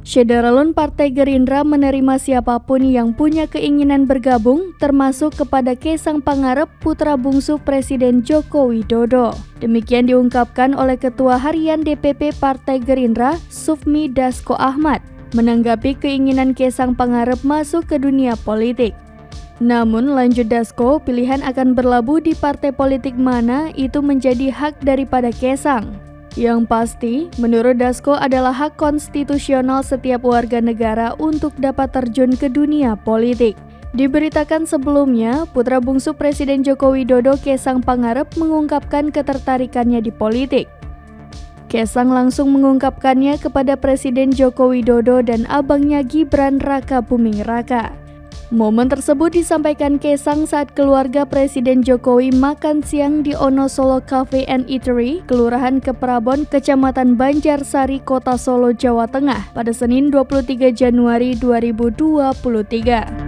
Syederalun Partai Gerindra menerima siapapun yang punya keinginan bergabung, termasuk kepada Kaisang Pangarep, putra bungsu Presiden Joko Widodo. Demikian diungkapkan oleh Ketua Harian DPP Partai Gerindra, Sufmi Dasko Ahmad, menanggapi keinginan Kaisang Pangarep masuk ke dunia politik. Namun, lanjut Dasko, pilihan akan berlabuh di partai politik mana itu menjadi hak daripada Kaisang. Yang pasti, menurut Dasko adalah hak konstitusional setiap warga negara untuk dapat terjun ke dunia politik. Diberitakan sebelumnya, putra bungsu Presiden Joko Widodo, Kaisang Pangarep, mengungkapkan ketertarikannya di politik. Kaisang langsung mengungkapkannya kepada Presiden Joko Widodo dan abangnya Gibran Raka Buming Raka. Momen tersebut disampaikan Kaisang saat keluarga Presiden Jokowi makan siang di Ono Solo Cafe and Eatery, Kelurahan Keprabon, Kecamatan Banjarsari, Kota Solo, Jawa Tengah pada Senin 23 Januari 2023.